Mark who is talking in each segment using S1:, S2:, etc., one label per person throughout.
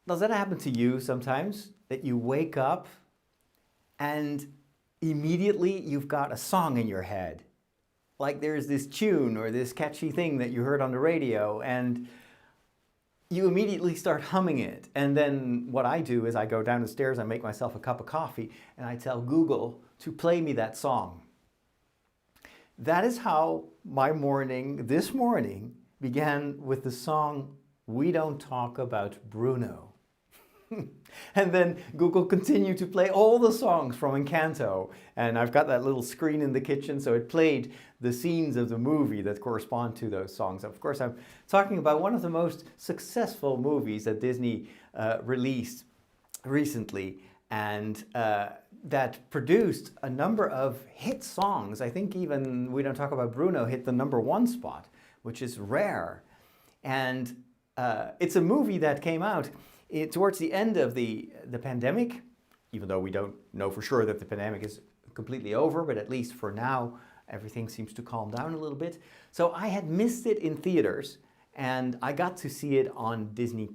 S1: Does that happen to you sometimes? That you wake up and immediately you've got a song in your head? Like there's this tune or this catchy thing that you heard on the radio and you immediately start humming it. And then what I do is I go down the stairs, I make myself a cup of coffee, and I tell Google to play me that song. That is how my morning, this morning, began with the song, "We Don't Talk About Bruno." And then Google continued to play all the songs from Encanto. And I've got that little screen in the kitchen, so it played the scenes of the movie that correspond to those songs. Of course, I'm talking about one of the most successful movies that Disney released recently, and that produced a number of hit songs. I think even We Don't Talk About Bruno hit the #1 spot, which is rare. And it's a movie that came out towards the end of the pandemic, even though we don't know for sure that the pandemic is completely over, but at least for now, everything seems to calm down a little bit. So I had missed it in theaters, and I got to see it on Disney+.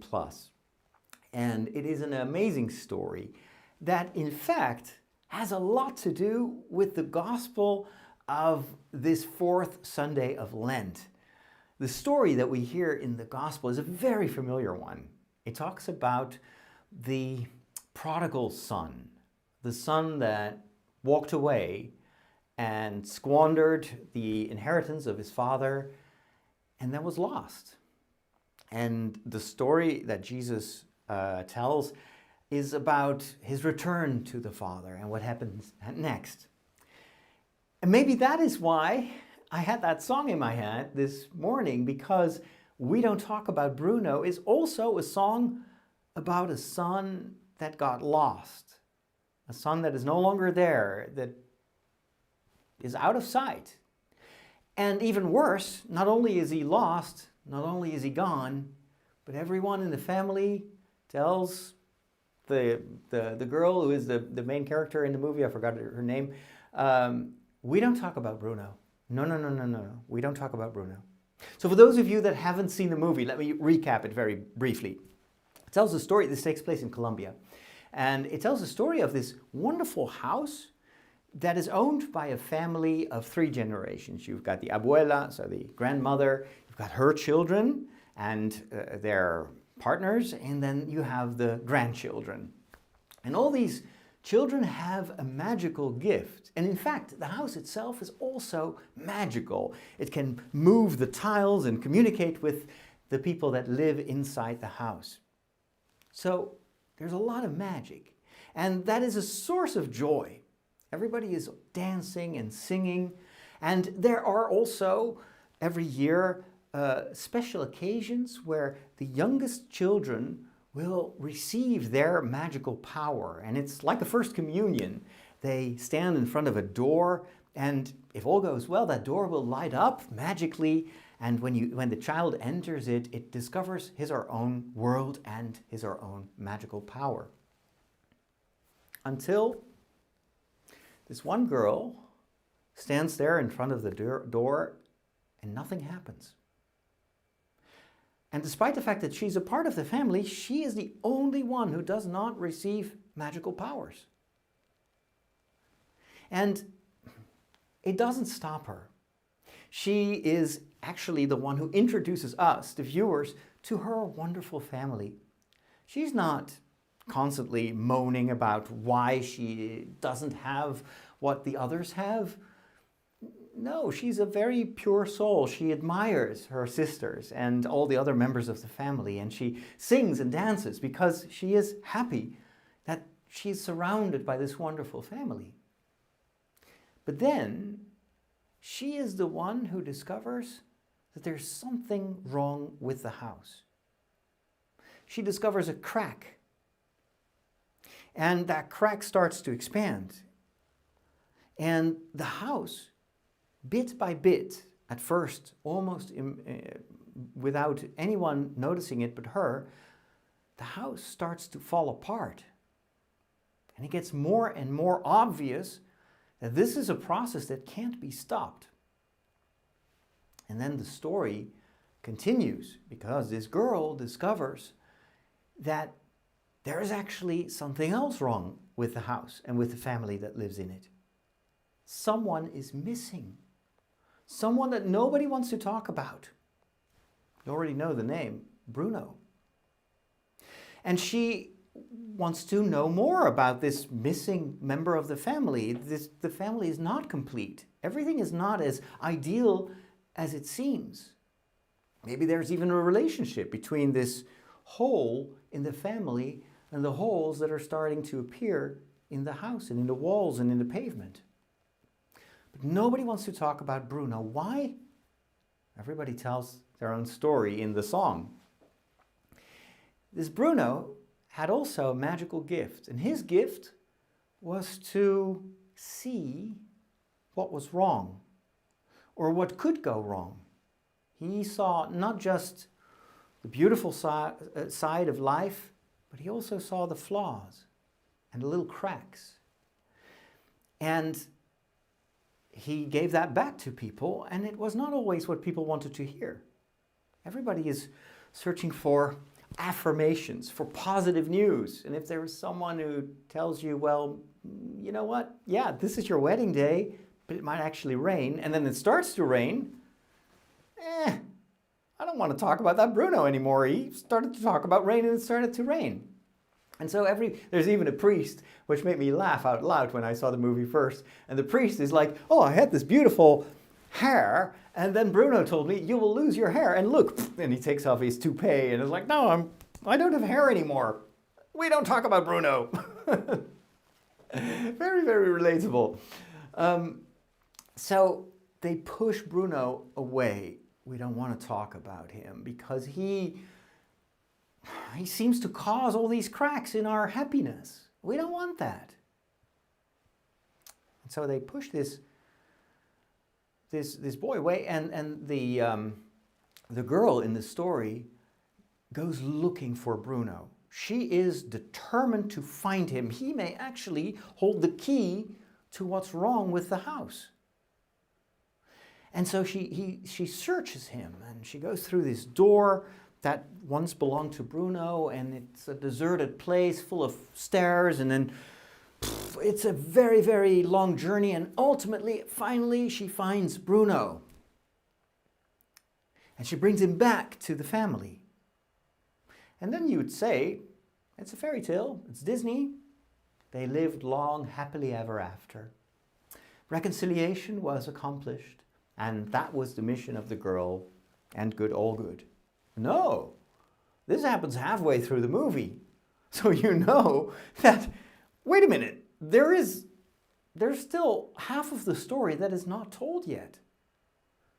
S1: And it is an amazing story that, in fact, has a lot to do with the gospel of this fourth Sunday of Lent. The story that we hear in the gospel is a very familiar one. It talks about the prodigal son, the son that walked away and squandered the inheritance of his father and then was lost. And the story that Jesus tells is about his return to the father and what happens next. And maybe that is why I had that song in my head this morning, because We Don't Talk About Bruno is also a song about a son that got lost, a son that is no longer there, that is out of sight. And even worse, not only is he lost, not only is he gone, but everyone in the family tells the girl who is the main character in the movie, I forgot her name, we don't talk about Bruno. No, we don't talk about Bruno. So for those of you that haven't seen the movie, let me recap it very briefly. It tells the story, this takes place in Colombia, and it tells the story of this wonderful house that is owned by a family of 3 generations. You've got the abuela, so the grandmother, you've got her children and their partners, and then you have the grandchildren. And all these children have a magical gift. And in fact, the house itself is also magical. It can move the tiles and communicate with the people that live inside the house. So there's a lot of magic. And that is a source of joy. Everybody is dancing and singing. And there are also, every year, special occasions where the youngest children will receive their magical power. And it's like a first communion. They stand in front of a door, and if all goes well, that door will light up magically. And when the child enters it, it discovers his or her own world and his or her own magical power. Until this one girl stands there in front of the door and nothing happens. And despite the fact that she's a part of the family, she is the only one who does not receive magical powers. And it doesn't stop her. She is actually the one who introduces us, the viewers, to her wonderful family. She's not constantly moaning about why she doesn't have what the others have. No, she's a very pure soul. She admires her sisters and all the other members of the family, and she sings and dances because she is happy that she's surrounded by this wonderful family. But then she is the one who discovers that there's something wrong with the house. She discovers a crack, and that crack starts to expand. And the house, bit by bit, at first, almost without anyone noticing it but her, the house starts to fall apart. And it gets more and more obvious that this is a process that can't be stopped. And then the story continues because this girl discovers that there is actually something else wrong with the house and with the family that lives in it. Someone is missing. Someone that nobody wants to talk about. You already know the name, Bruno. And she wants to know more about this missing member of the family. The family is not complete. Everything is not as ideal as it seems. Maybe there's even a relationship between this hole in the family and the holes that are starting to appear in the house and in the walls and in the pavement. But nobody wants to talk about Bruno. Why? Everybody tells their own story in the song. This Bruno had also a magical gift, and his gift was to see what was wrong or what could go wrong. He saw not just the beautiful side of life, but he also saw the flaws and the little cracks. And he gave that back to people, and it was not always what people wanted to hear. Everybody is searching for affirmations, for positive news. And if there is someone who tells you, well, you know what? Yeah, this is your wedding day, but it might actually rain, and then it starts to rain, I don't want to talk about that Bruno anymore. He started to talk about rain and it started to rain. And so there's even a priest, which made me laugh out loud when I saw the movie first. And the priest is like, oh, I had this beautiful hair, and then Bruno told me, you will lose your hair. And look, and he takes off his toupee and is like, no, I don't have hair anymore. We don't talk about Bruno. Very, very relatable. So they push Bruno away. We don't want to talk about him because he seems to cause all these cracks in our happiness. We don't want that. And so they push this boy away, and the girl in the story goes looking for Bruno. She is determined to find him. He may actually hold the key to what's wrong with the house. And so she searches him, and she goes through this door that once belonged to Bruno, and it's a deserted place full of stairs, and then it's a very, very long journey, and ultimately, finally, she finds Bruno. And she brings him back to the family. And then you would say, it's a fairy tale, it's Disney. They lived long, happily ever after. Reconciliation was accomplished. And that was the mission of the girl, and good, all good. No, this happens halfway through the movie. So you know that, wait a minute, there's still half of the story that is not told yet.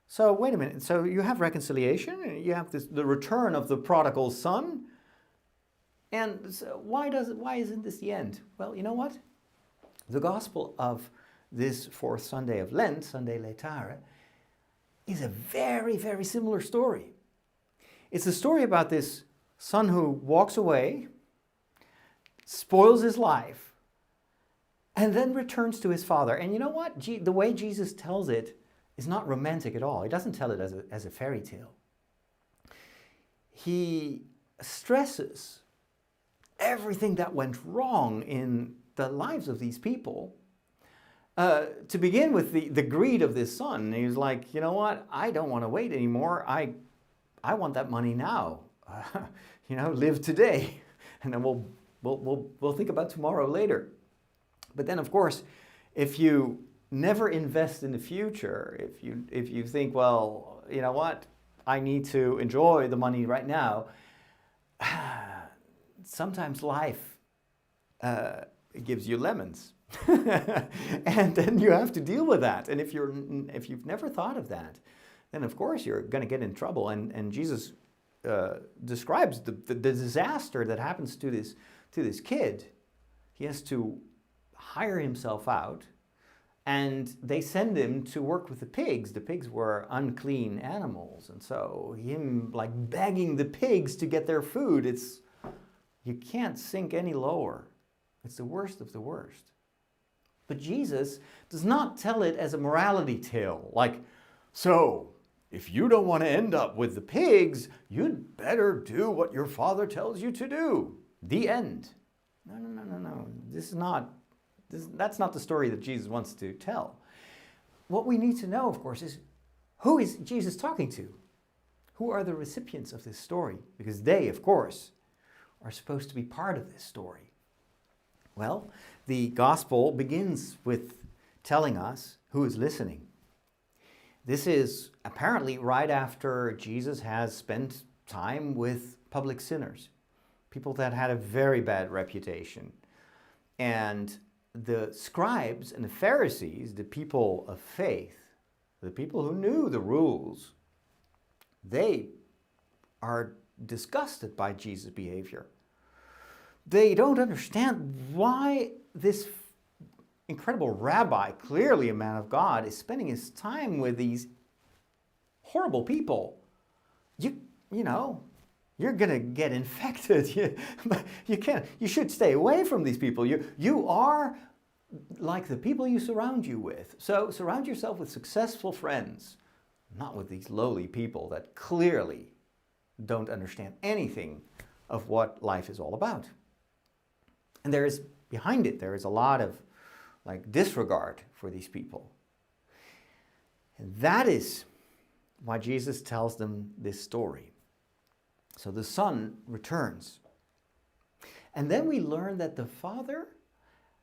S1: So wait a minute, so you have reconciliation, you have the return of the prodigal son, and so why isn't this the end? Well, you know what? The gospel of this fourth Sunday of Lent, Sunday Laetare, is a very, very similar story. It's a story about this son who walks away, spoils his life, and then returns to his father. And you know what? The way Jesus tells it is not romantic at all. He doesn't tell it as a fairy tale. He stresses everything that went wrong in the lives of these people. To begin with the greed of this son. He was like, you know what? I don't want to wait anymore. I want that money now. Live today, and then we'll think about tomorrow later. But then, of course, if you never invest in the future, if you think, well, you know what? I need to enjoy the money right now. Sometimes life gives you lemons. And then you have to deal with that. And if you've never thought of that, then of course you're going to get in trouble. And Jesus describes the disaster that happens to this kid. He has to hire himself out, and they send him to work with the pigs. The pigs were unclean animals, and so him like begging the pigs to get their food. You can't sink any lower. It's the worst of the worst. But Jesus does not tell it as a morality tale, like, so, if you don't want to end up with the pigs, you'd better do what your father tells you to do. The end. No, no, no, no, no. That's not the story that Jesus wants to tell. What we need to know, of course, is who is Jesus talking to? Who are the recipients of this story? Because they, of course, are supposed to be part of this story. Well, the gospel begins with telling us who is listening. This is apparently right after Jesus has spent time with public sinners, people that had a very bad reputation. And the scribes and the Pharisees, the people of faith, the people who knew the rules, they are disgusted by Jesus' behavior. They don't understand why this incredible rabbi, clearly a man of God, is spending his time with these horrible people. You know, you're going to get infected. You should stay away from these people. You are like the people you surround you with. So surround yourself with successful friends, not with these lowly people that clearly don't understand anything of what life is all about. And behind it, there is a lot of disregard for these people. And that is why Jesus tells them this story. So the son returns. And then we learn that the father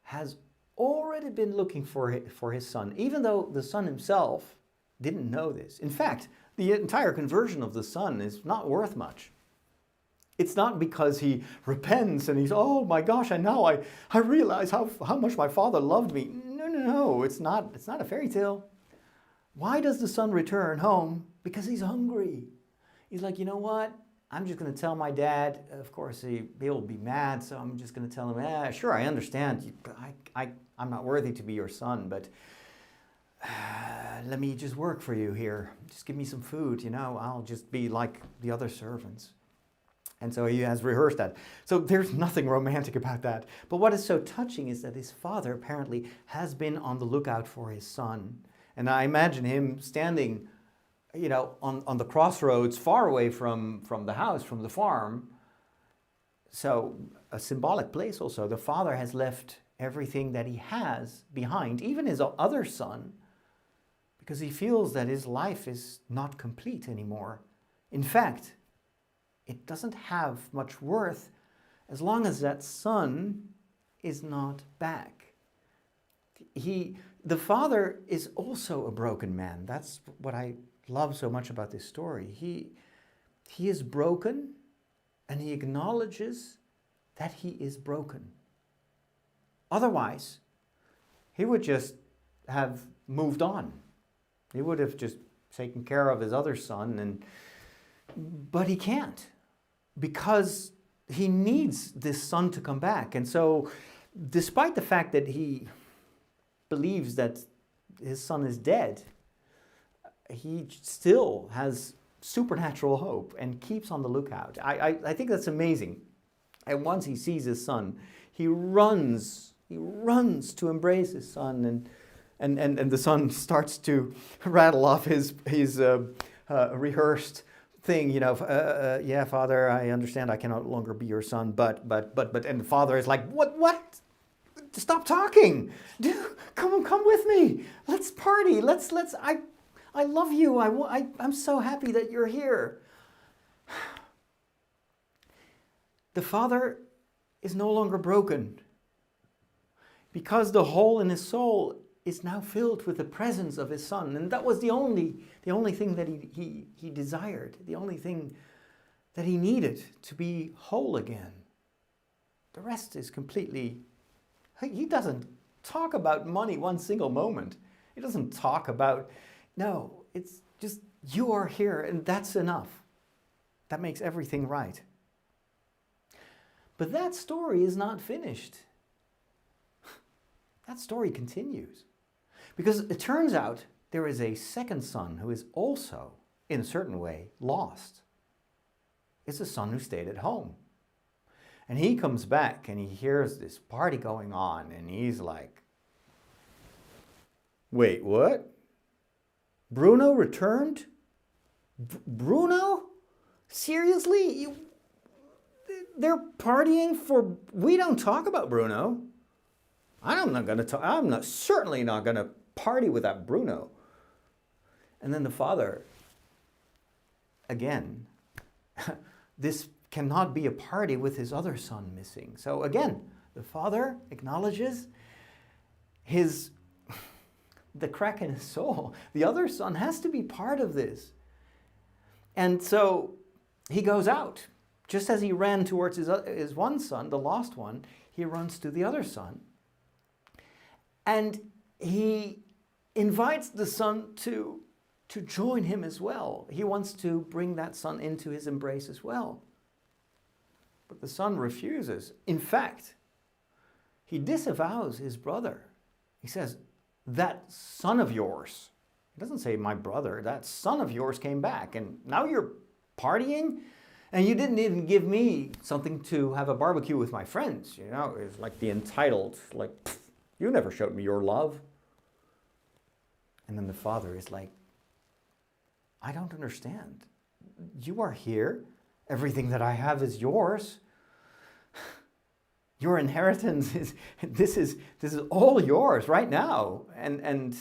S1: has already been looking for his son, even though the son himself didn't know this. In fact, the entire conversion of the son is not worth much. It's not because he repents and he's, oh my gosh, I realize how much my father loved me. No, it's not a fairy tale. Why does the son return home? Because he's hungry. He's like, you know what? I'm just going to tell my dad. Of course, he'll be mad, so I'm just going to tell him, sure, I understand. I'm not worthy to be your son, but let me just work for you here. Just give me some food, I'll just be like the other servants. And so he has rehearsed that. So there's nothing romantic about that. But what is so touching is that his father apparently has been on the lookout for his son. And I imagine him standing, on the crossroads far away from the house, from the farm. So a symbolic place also. The father has left everything that he has behind, even his other son, because he feels that his life is not complete anymore. In fact, it doesn't have much worth as long as that son is not back. The father is also a broken man. That's what I love so much about this story. He is broken, and he acknowledges that he is broken. Otherwise, he would just have moved on. He would have just taken care of his other son, but he can't, because he needs this son to come back. And so, despite the fact that he believes that his son is dead, he still has supernatural hope and keeps on the lookout. I think that's amazing. And once he sees his son, he runs to embrace his son, and the son starts to rattle off his rehearsed thing, yeah, Father, I understand I can no longer be your son, but, and the father is like, what? Stop talking. Come with me. Let's party. I love you. I'm so happy that you're here. The father is no longer broken because the hole in his soul is now filled with the presence of his son. And that was the only thing that he desired, the only thing that he needed to be whole again. The rest is completely... He doesn't talk about money one single moment. He doesn't talk about... No, it's just, you are here and that's enough. That makes everything right. But that story is not finished. That story continues. Because it turns out there is a second son who is also, in a certain way, lost. It's the son who stayed at home. And he comes back and he hears this party going on and he's like, wait, what? Bruno returned? Bruno? Seriously? they're partying for, we don't talk about Bruno. I'm certainly not going to party with that Bruno. And then the father, again, this cannot be a party with his other son missing. So again, the father acknowledges the crack in his soul. The other son has to be part of this. And so he goes out. Just as he ran towards his one son, the lost one, he runs to the other son. And he invites the son to join him as well. He wants to bring that son into his embrace as well. But the son refuses. In fact, he disavows his brother. He says, that son of yours, he doesn't say my brother, that son of yours came back and now you're partying and you didn't even give me something to have a barbecue with my friends. You know, it's like the entitled, like, you never showed me your love. And then the father is like, I don't understand. You are here. Everything that I have is yours. Your inheritance this is all yours right now. And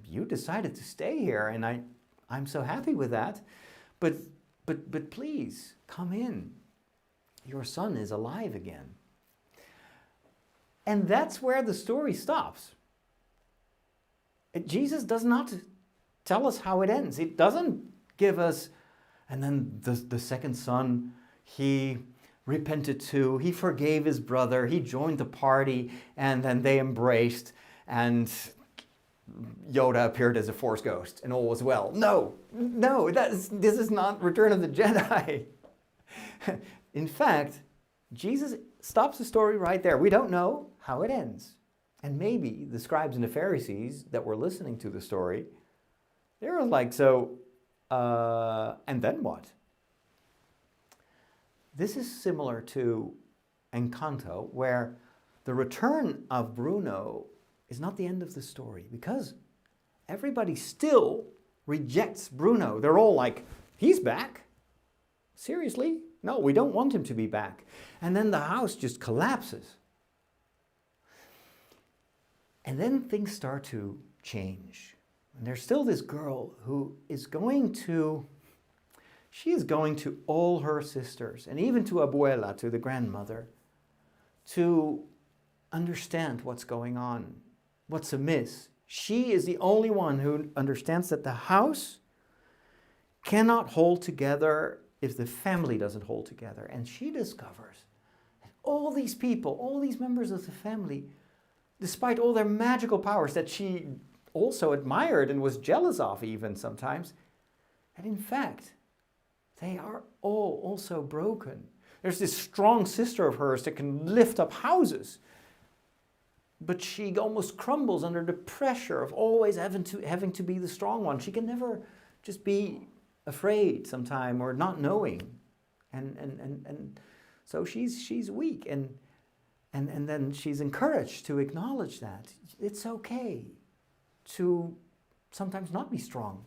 S1: you decided to stay here, and I'm so happy with that. But please come in. Your son is alive again. And that's where the story stops. Jesus does not tell us how it ends. It doesn't give us, and then the second son, he repented too. He forgave his brother. He joined the party, and then they embraced, and Yoda appeared as a Force ghost, and all was well. No, this is not Return of the Jedi. In fact, Jesus stops the story right there. We don't know how it ends. And maybe the scribes and the Pharisees that were listening to the story, they were like, and then what? This is similar to Encanto, where the return of Bruno is not the end of the story, because everybody still rejects Bruno. They're all like, he's back? Seriously? No, we don't want him to be back. And then the house just collapses. And then things start to change. And there's still this girl who is going to all her sisters, and even to Abuela, to the grandmother, to understand what's going on, what's amiss. She is the only one who understands that the house cannot hold together if the family doesn't hold together. And she discovers that all these people, all these members of the family, despite all their magical powers that she also admired and was jealous of even sometimes, that in fact, they are all also broken. There's this strong sister of hers that can lift up houses, but she almost crumbles under the pressure of always having to be the strong one. She can never just be afraid sometime or not knowing. And so she's weak, and then she's encouraged to acknowledge that it's okay to sometimes not be strong.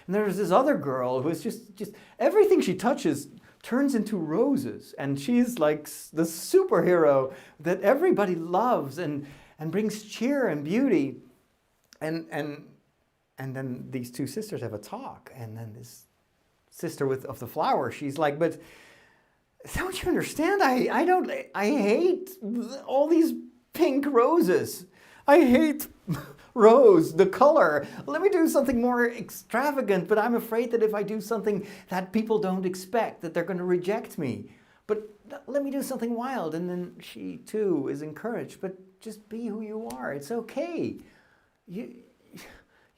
S1: And there's this other girl who is just everything she touches turns into roses, and she's like the superhero that everybody loves and brings cheer and beauty. And then these two sisters have a talk, and then this sister of the flower, she's like, but don't you understand? I hate all these pink roses. I hate rose, the color. Let me do something more extravagant, but I'm afraid that if I do something that people don't expect, that they're going to reject me. But let me do something wild. And then she too is encouraged, but just be who you are. It's okay. You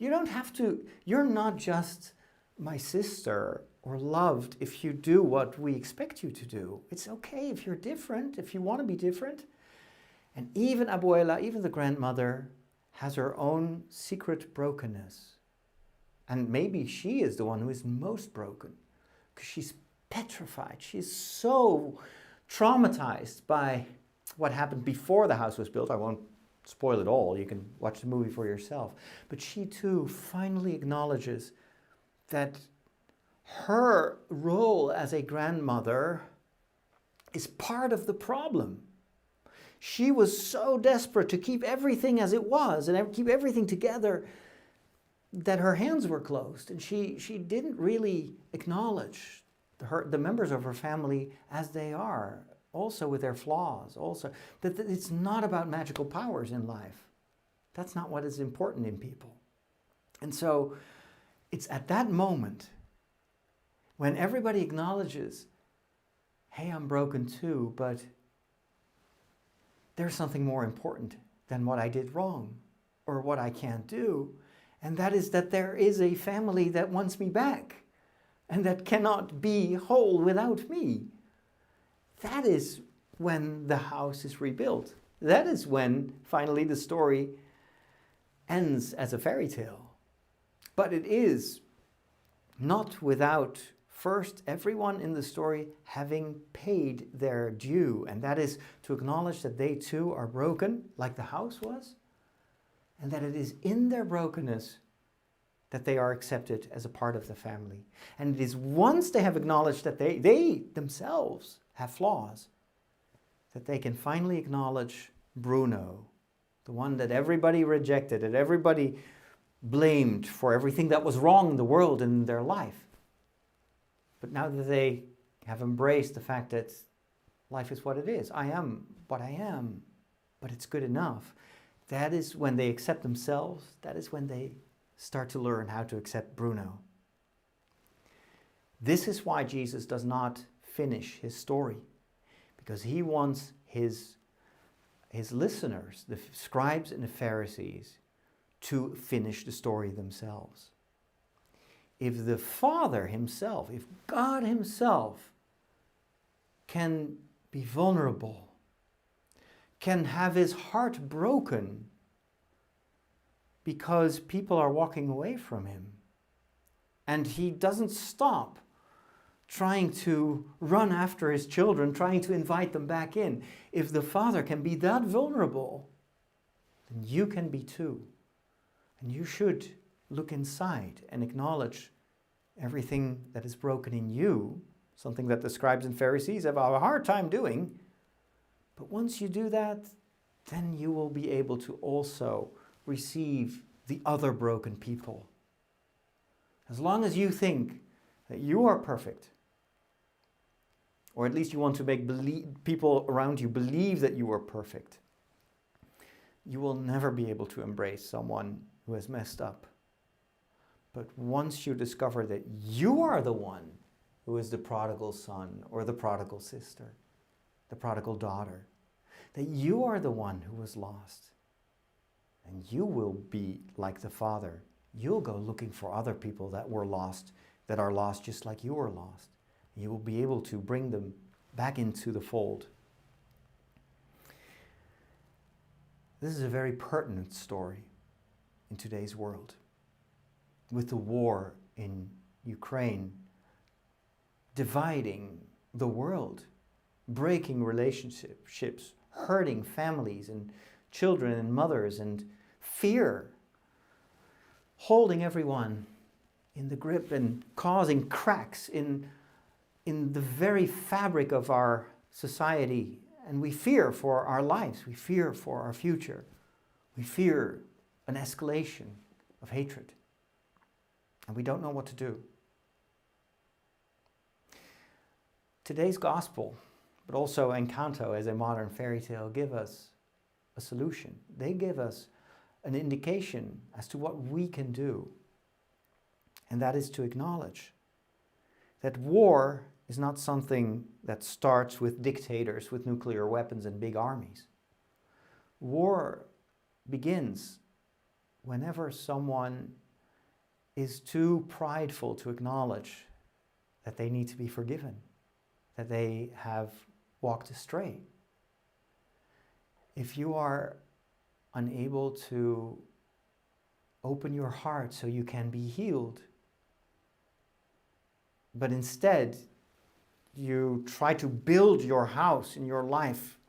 S1: don't have to, you're not just my sister or loved if you do what we expect you to do. It's okay if you're different, if you want to be different. And even Abuela, even the grandmother, has her own secret brokenness. And maybe she is the one who is most broken, because she's petrified. She's so traumatized by what happened before the house was built. I won't spoil it all. You can watch the movie for yourself. But she too finally acknowledges that her role as a grandmother is part of the problem. She was so desperate to keep everything as it was and keep everything together that her hands were closed, and she didn't really acknowledge the members of her family as they are, also with their flaws, also that it's not about magical powers in life. That's not what is important in people. And so it's at that moment when everybody acknowledges, hey, I'm broken too, but there's something more important than what I did wrong or what I can't do. And that is that there is a family that wants me back and that cannot be whole without me. That is when the house is rebuilt. That is when finally the story ends as a fairy tale. But it is not without first everyone in the story having paid their due, and that is to acknowledge that they too are broken, like the house was, and that it is in their brokenness that they are accepted as a part of the family. And it is once they have acknowledged that they themselves have flaws, that they can finally acknowledge Bruno, the one that everybody rejected, that everybody blamed for everything that was wrong in the world and in their life. But now that they have embraced the fact that life is what it is, I am what I am, but it's good enough, that is when they accept themselves, that is when they start to learn how to accept Bruno. This is why Jesus does not finish his story, because he wants his listeners, the scribes and the Pharisees, to finish the story themselves. If the Father himself, if God himself can be vulnerable, can have his heart broken because people are walking away from him, and he doesn't stop trying to run after his children, trying to invite them back in. If the Father can be that vulnerable, then you can be too. And you should look inside and acknowledge everything that is broken in you, something that the scribes and Pharisees have a hard time doing. But once you do that, then you will be able to also receive the other broken people. As long as you think that you are perfect, or at least you want to make people around you believe that you are perfect, you will never be able to embrace someone who has messed up. But once you discover that you are the one who is the prodigal son or the prodigal sister, the prodigal daughter, that you are the one who was lost, and you will be like the Father. You'll go looking for other people that were lost, that are lost just like you were lost. You will be able to bring them back into the fold. This is a very pertinent story in today's world. With the war in Ukraine dividing the world, breaking relationships, hurting families and children and mothers, and fear holding everyone in the grip and causing cracks in the very fabric of our society. And we fear for our lives, we fear for our future, we fear an escalation of hatred, and we don't know what to do. Today's gospel, but also Encanto as a modern fairy tale, give us a solution. They give us an indication as to what we can do, and that is to acknowledge that war is not something that starts with dictators with nuclear weapons and big armies. War begins whenever someone is too prideful to acknowledge that they need to be forgiven, that they have walked astray. If you are unable to open your heart so you can be healed, but instead you try to build your house in your life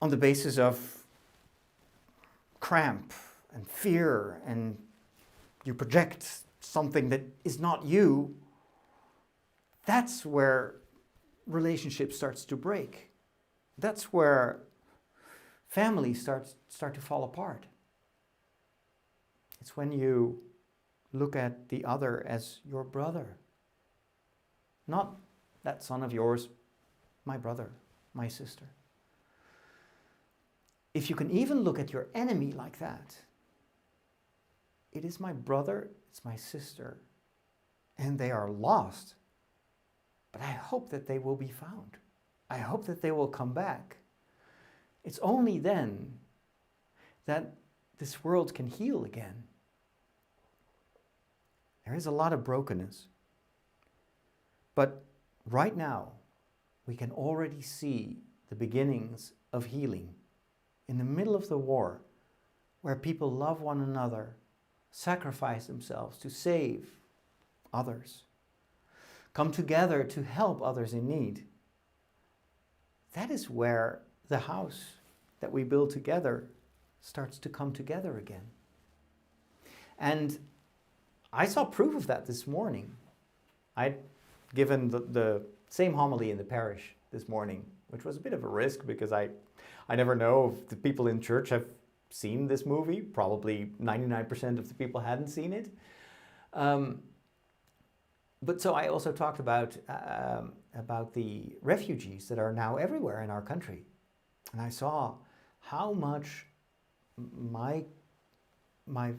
S1: on the basis of cramp and fear, and you project something that is not you, that's where relationship starts to break. That's where families start to fall apart. It's when you look at the other as your brother. Not that son of yours, my brother, my sister. If you can even look at your enemy like that, it is my brother, it's my sister, and they are lost. But I hope that they will be found. I hope that they will come back. It's only then that this world can heal again. There is a lot of brokenness. But right now, we can already see the beginnings of healing. In the middle of the war, where people love one another, sacrifice themselves to save others, come together to help others in need. That is where the house that we build together starts to come together again. And I saw proof of that this morning. I'd given the same homily in the parish this morning, which was a bit of a risk because I never know if the people in church have seen this movie. Probably 99% of the people hadn't seen it. But so I also talked about the refugees that are now everywhere in our country. And I saw how much my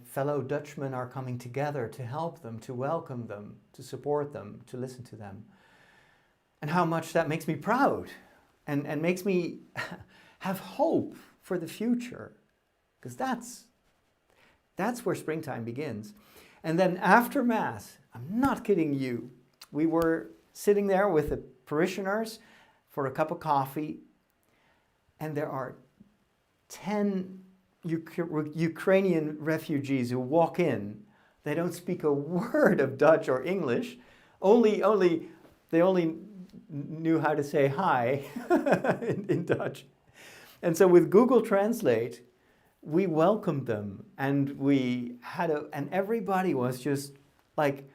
S1: fellow Dutchmen are coming together to help them, to welcome them, to support them, to listen to them. And how much that makes me proud and makes me have hope for the future. Because that's where springtime begins. And then after Mass, I'm not kidding you, we were sitting there with the parishioners for a cup of coffee, and there are 10 Ukrainian refugees who walk in. They don't speak a word of Dutch or English. They only knew how to say hi in Dutch. And so with Google Translate, we welcomed them, and and everybody was just like,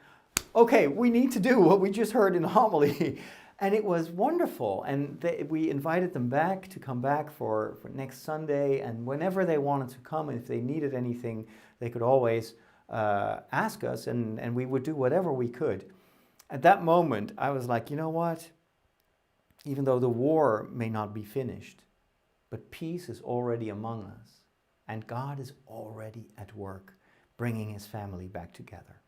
S1: okay, we need to do what we just heard in the homily. And it was wonderful. And we invited them back to come back for next Sunday. And whenever they wanted to come, if they needed anything, they could always ask us, and we would do whatever we could. At that moment, I was like, you know what? Even though the war may not be finished, but peace is already among us. And God is already at work, bringing his family back together.